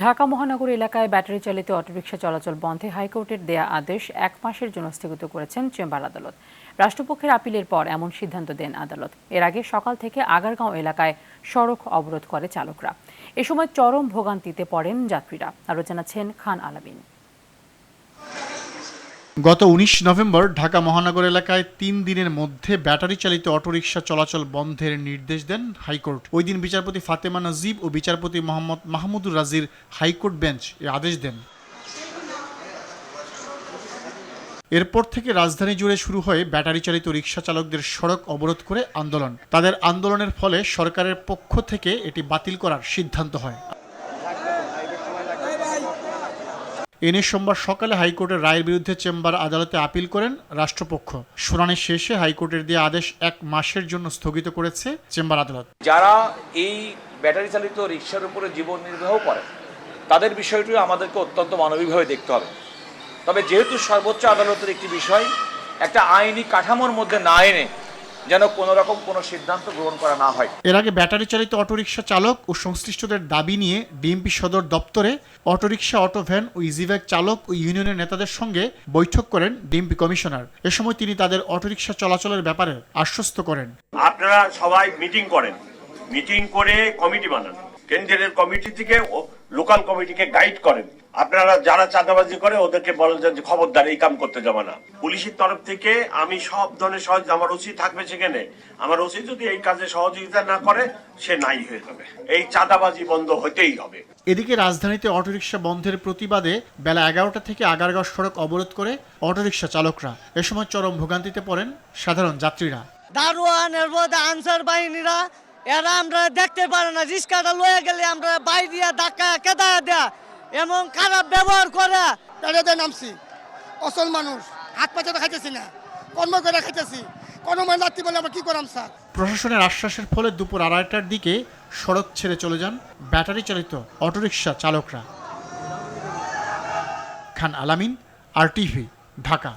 ঢাকা মহানগর এলাকায় ব্যাটারি চালিত অটোরিকশা চলাচল বন্ধে হাইকোর্টের দেয়া আদেশ 1 মাসের জন্য স্থগিত করেছেন চেম্বার আদালত। রাষ্ট্রপক্ষের আপিলের পর এমন সিদ্ধান্ত দেন আদালত। এর আগে সকাল থেকে আগারগাঁও এলাকায় সড়ক অবরোধ করে চালকরা। এ সময় চরম ভোগান্তিতে পড়েন যাত্রীরা। আরও জানাচ্ছেন খান আলামিন। গত 19 নভেম্বর ঢাকা মহানগর এলাকায় 3 দিনের মধ্যে ব্যাটারি চালিত অটোরিকশা চলাচল বন্ধের নির্দেশ দেন হাইকোর্ট। ওই দিন বিচারপতি ফাতেমা নাজিব ও বিচারপতি মোহাম্মদ মাহমুদুর রাজির হাইকোর্ট বেঞ্চ এ আদেশ দেন। এরপর থেকে রাজধানী জুড়ে শুরু হয়ে ব্যাটারি চালিত রিকশা চালকদের সড়ক অবরোধ করে আন্দোলন। তাদের আন্দোলনের ফলে সরকারের পক্ষ থেকে এটি বাতিল করার সিদ্ধান্ত হয়। এনে সোমবার সকালে হাইকোর্টের রায়ের বিরুদ্ধে চেম্বার আদালতে আপিল করেন রাষ্ট্রপক্ষ। শুনানি শেষে হাইকোর্টের দেয়া আদেশ 1 মাসের জন্য স্থগিত করেছে চেম্বার আদালত। যারা এই ব্যাটারি চালিত রিকশার উপরে জীবন নির্বাহ করে তাদের বিষয়টি আমাদেরকে অত্যন্ত মানবিকভাবে দেখতে হবে। তবে যেহেতু সর্বোচ্চ আদালতের একটি বিষয়, একটা আইনি কাঠামোর মধ্যে না এনে যেন কোনো রকম কোনো সিদ্ধান্ত গ্রহণ করা না হয়। এর আগে ব্যাটারি চালিত অটোরিকশা চালক ও সংশ্লিষ্টদের দাবি নিয়ে ডিএমপি সদর দপ্তরে অটোরিকশা, অটোভ্যান ও ইজিভ্যান চালক ও ইউনিয়নের নেতাদের সঙ্গে বৈঠক করেন ডিএমপি কমিশনার। এ সময় তিনি তাদের অটোরিকশা চলাচলের ব্যাপারে আশ্বস্ত করেন। আপনারা সবাই মিটিং করেন, মিটিং করে কমিটি বানান, কেন্দ্রের কমিটি থেকে লোকাল কমিটিকে গাইড করেন। আপনারা যারা চাঁদাবাজি করে ওদেরকে বলেন যে খবরদার এই কাম করতে যাবে না। পুলিশের তরফ থেকে আমি সব ধরনের সহযোগিতা, আমার ওসি থাকবে সেখানে, আমার ওসি যদি এই কাজে সহযোগিতা না করে সে নাই হয়ে যাবে। এই চাঁদাবাজি বন্ধ হতেই হবে। এদিকে রাজধানীতে অটোরিকশা বন্ধের প্রতিবাদে বেলা 11টা থেকে আগারগাঁও সড়ক অবরোধ করে অটোরিকশা চালকরা। এ সময় চরম ভোগান্তিতে পড়েন সাধারণ যাত্রীরা। দারোয়ানের মধ্যে আনসার বাহিনীরা এরা আমরা দেখতে পারে না, রিস্কাটা লয়ে গেলে আমরা বাই দিয়া ধাক্কা কেদা দেয়া এমন খারাপ ব্যবহার করে। পেড়ে নামছি, অসল মানুষ, হাত পাতে খাইতেছি না, কর্ম করে খাইতেছি, কোনো মানে রাত্রি বলে আমরা কি করাম স্যার। প্রশাসনের আশ্বাসের ফলে দুপুর 2:30টার দিকে সড়ক ছেড়ে চলে যান ব্যাটারি চালিত অটোরিকশা চালকরা। খান আলামিন, RTV, ঢাকা।